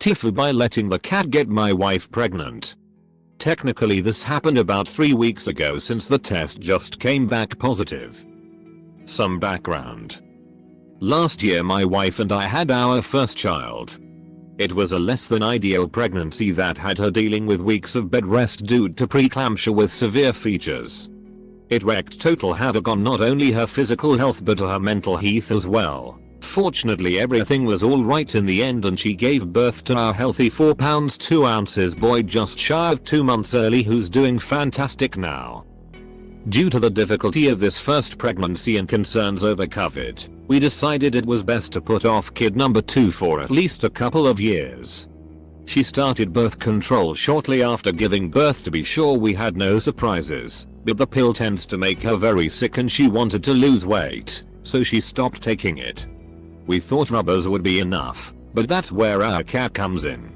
TIFU by letting the cat get my wife pregnant. Technically this happened about 3 weeks ago since the test just came back positive. Some background. Last year my wife and I had our first child. It was a less than ideal pregnancy that had her dealing with weeks of bed rest due to preeclampsia with severe features. It wreaked total havoc on not only her physical health but her mental health as well. Fortunately everything was alright in the end and she gave birth to our healthy 4 pounds 2 ounces boy just shy of 2 months early who's doing fantastic now. Due to the difficulty of this first pregnancy and concerns over COVID, we decided it was best to put off kid number 2 for at least a couple of years. She started birth control shortly after giving birth to be sure we had no surprises, but the pill tends to make her very sick and she wanted to lose weight, so she stopped taking it. We thought rubbers would be enough, but that's where our cat comes in.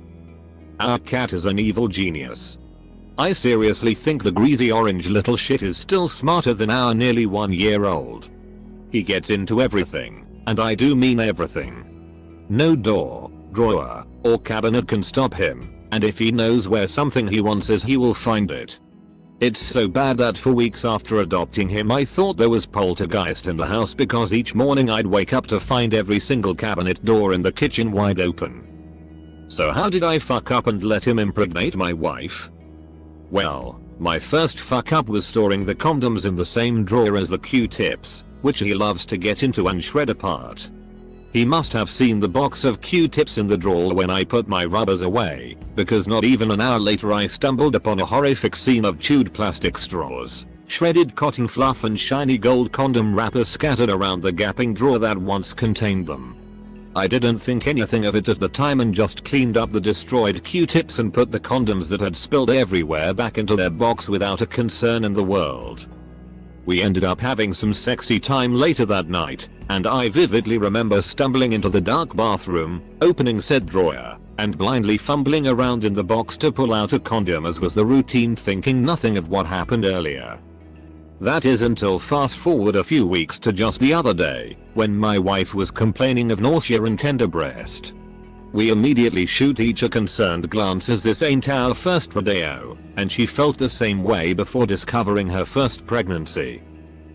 Our cat is an evil genius. I seriously think the greasy orange little shit is still smarter than our nearly 1-year-old. He gets into everything, and I do mean everything. No door, drawer, or cabinet can stop him, and if he knows where something he wants is he will find it. It's so bad that for weeks after adopting him I thought there was poltergeist in the house because each morning I'd wake up to find every single cabinet door in the kitchen wide open. So how did I fuck up and let him impregnate my wife? Well, my first fuck up was storing the condoms in the same drawer as the Q-tips, which he loves to get into and shred apart. He must have seen the box of Q-tips in the drawer when I put my rubbers away, because not even an hour later I stumbled upon a horrific scene of chewed plastic straws, shredded cotton fluff and shiny gold condom wrappers scattered around the gaping drawer that once contained them. I didn't think anything of it at the time and just cleaned up the destroyed Q-tips and put the condoms that had spilled everywhere back into their box without a concern in the world. We ended up having some sexy time later that night, and I vividly remember stumbling into the dark bathroom, opening said drawer, and blindly fumbling around in the box to pull out a condom as was the routine, thinking nothing of what happened earlier. That is until fast forward a few weeks to just the other day, when my wife was complaining of nausea and tender breast. We immediately shoot each a concerned glance as this ain't our first rodeo, and she felt the same way before discovering her first pregnancy.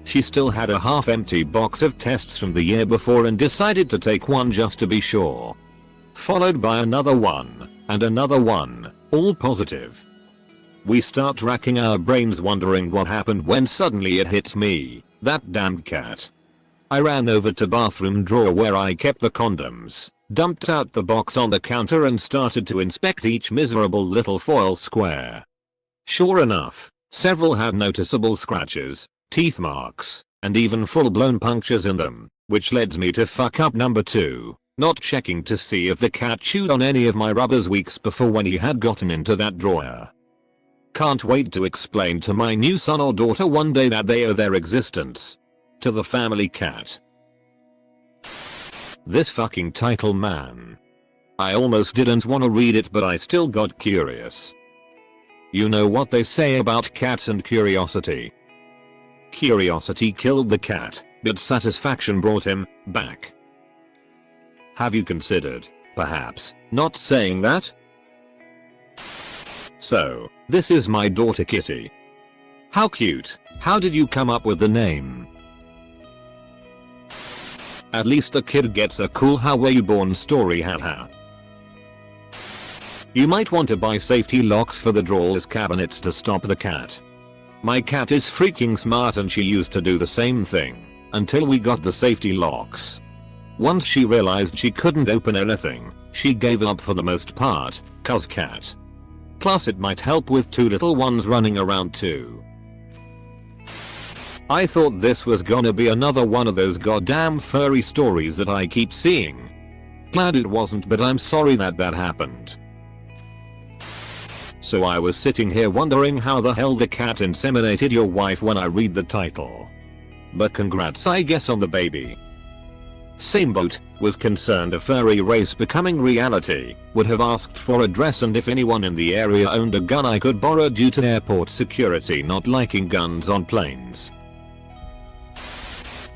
She still had a half-empty box of tests from the year before and decided to take one just to be sure. Followed by another one, and another one, all positive. We start racking our brains wondering what happened when suddenly it hits me, that damned cat. I ran over to bathroom drawer where I kept the condoms, dumped out the box on the counter and started to inspect each miserable little foil square. Sure enough, several had noticeable scratches, teeth marks, and even full-blown punctures in them, which led me to fuck up number 2, not checking to see if the cat chewed on any of my rubbers weeks before when he had gotten into that drawer. Can't wait to explain to my new son or daughter one day that they owe their existence to the family cat. This fucking title, man. I almost didn't want to read it but I still got curious. You know what they say about cats and curiosity. Curiosity killed the cat, but satisfaction brought him back. Have you considered, perhaps, not saying that? So, this is my daughter Kitty. How cute. How did you come up with the name? At least the kid gets a cool how were you born story, haha. You might want to buy safety locks for the drawers cabinets to stop the cat. My cat is freaking smart and she used to do the same thing, until we got the safety locks. Once she realized she couldn't open anything, she gave up for the most part, cuz cat. Plus it might help with 2 little ones running around too. I thought this was gonna be another one of those goddamn furry stories that I keep seeing. Glad it wasn't, but I'm sorry that happened. So I was sitting here wondering how the hell the cat inseminated your wife when I read the title. But congrats I guess on the baby. Same boat, was concerned a furry race becoming reality, would have asked for address and if anyone in the area owned a gun I could borrow due to airport security not liking guns on planes.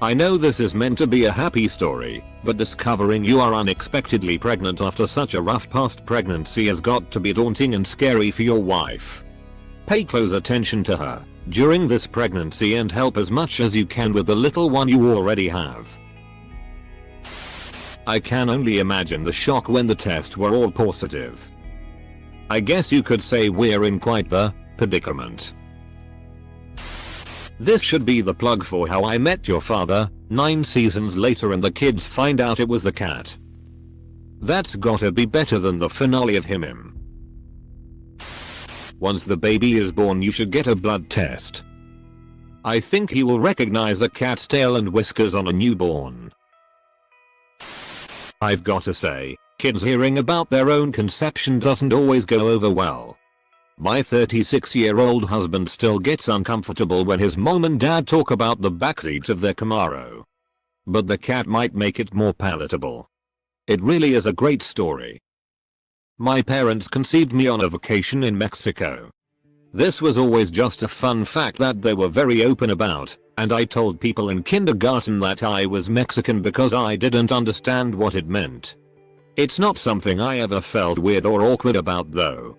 I know this is meant to be a happy story, but discovering you are unexpectedly pregnant after such a rough past pregnancy has got to be daunting and scary for your wife. Pay close attention to her during this pregnancy and help as much as you can with the little one you already have. I can only imagine the shock when the tests were all positive. I guess you could say we're in quite the predicament. This should be the plug for How I Met Your Father, 9 seasons later and the kids find out it was the cat. That's gotta be better than the finale of Him. Once the baby is born you should get a blood test. I think he will recognize a cat's tail and whiskers on a newborn. I've gotta say, kids hearing about their own conception doesn't always go over well. My 36-year-old husband still gets uncomfortable when his mom and dad talk about the backseat of their Camaro. But the cat might make it more palatable. It really is a great story. My parents conceived me on a vacation in Mexico. This was always just a fun fact that they were very open about, and I told people in kindergarten that I was Mexican because I didn't understand what it meant. It's not something I ever felt weird or awkward about though.